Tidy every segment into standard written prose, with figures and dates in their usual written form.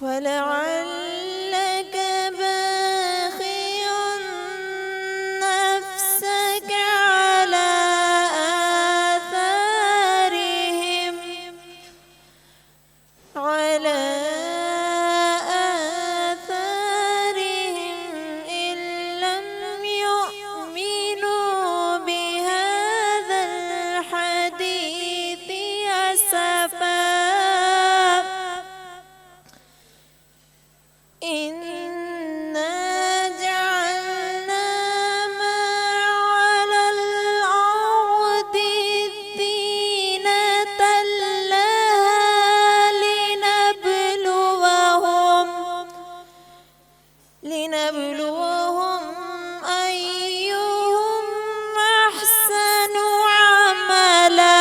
ولعلك باخع نفسك على آثارهم إن لم يؤمنوا بهذا الحديث أسفا. إنا جعلنا ما على الأرض زينة لها لنبلوهم أيهم أحسن عملا.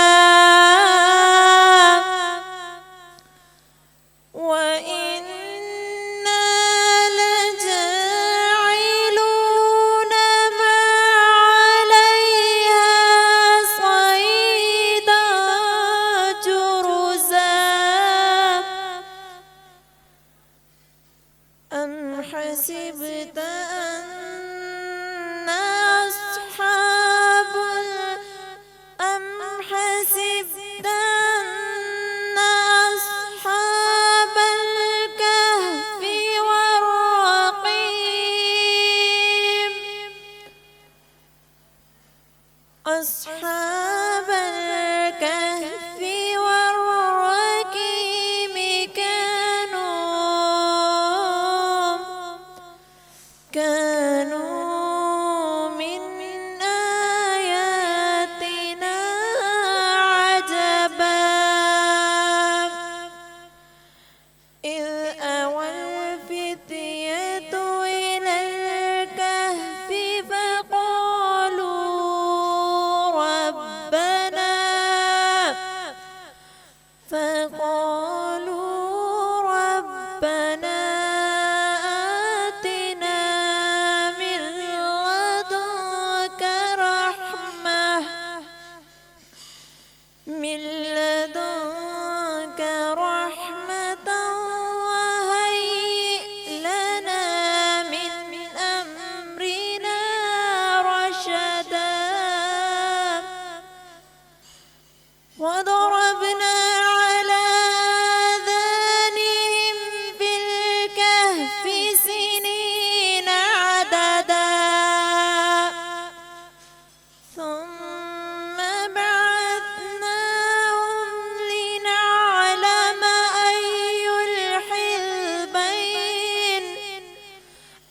أم حسبت أن أصحاب الكهف والرقيم كانوا من آياتنا عجبا. إذ أوى الفتية إلى الكهف فقالوا ربنا آتنا من لدنك رحمة وهيئ لنا من أمرنا رشدا. وضربنا على آذانهم في الكهف سنين عددا. ثم بعثناهم لنعلم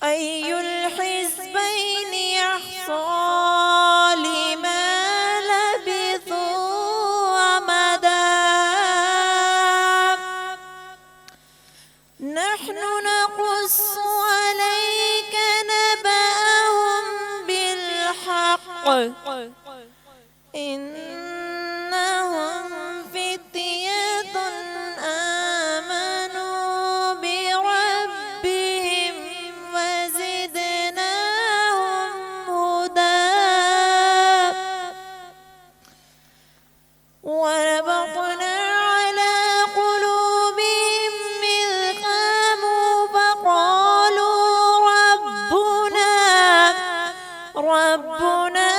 أي الحزبين يحصى لما لبثوا أمدا. نحن نقص عليك نبأهم بالحق إنهم فتية آمنوا بربهم وزدناهم هدى. وربطنا على قلوبهم إذ قاموا فقالوا ربنا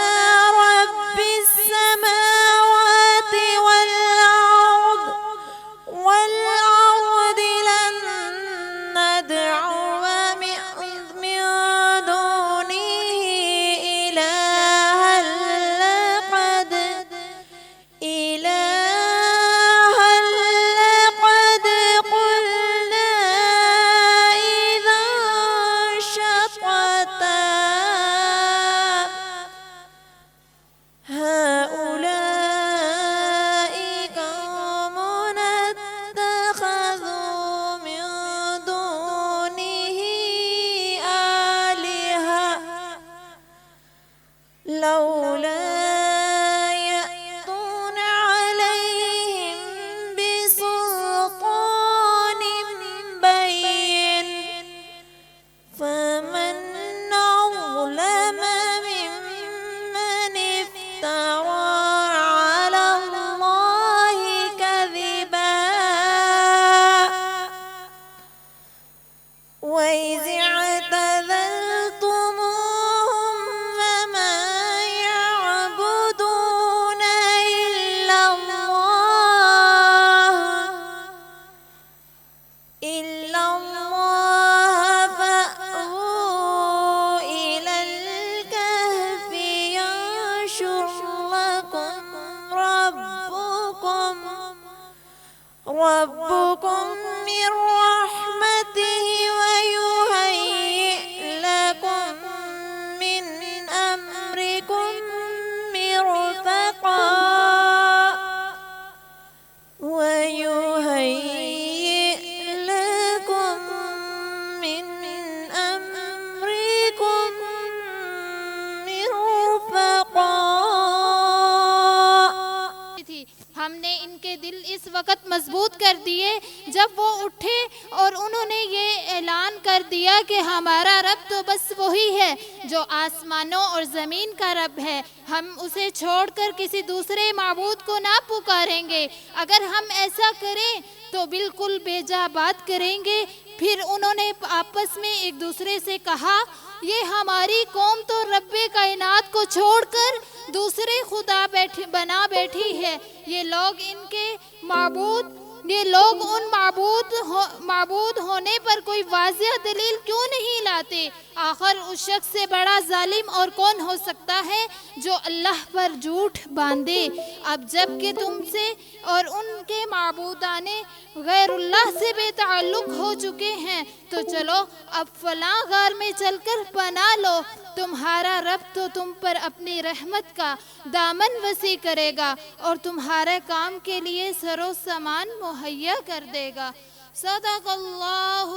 ربكم من رحمته ويهيئ لكم من أمركم مرفقا ويهيئ لكم من أمركم مرفقا. ہم نے ان کے دل اس وقت مضبوط کر دیے جب وہ اٹھے اور انہوں نے یہ اعلان کر دیا کہ ہمارا رب تو بس وہی ہے جو آسمانوں اور زمین کا رب ہے، ہم اسے چھوڑ کر کسی دوسرے معبود کو نہ پکاریں گے، اگر ہم ایسا کریں تو بالکل بے جا بات کریں گے. پھر انہوں نے آپس میں ایک دوسرے سے کہا یہ ہماری قوم تو رب کائنات کو چھوڑ کر دوسرے خدا بنا بیٹھی ہے، یہ لوگ ان معبود ہونے پر کوئی واضح دلیل کیوں نہیں لاتے؟ آخر اس شخص سے بڑا ظالم اور کون ہو سکتا ہے جو اللہ پر جھوٹ باندھے؟ اب جب کہ تم سے اور ان کے معبودان غیر اللہ سے بے تعلق ہو چکے ہیں تو چلو اب فلاں غار میں چل کر پناہ لو، تمہارا رب تو تم پر اپنی رحمت کا دامن وسیع کرے گا اور تمہارے کام کے لیے سر و سامان مہیا کر دے گا. صدق اللہ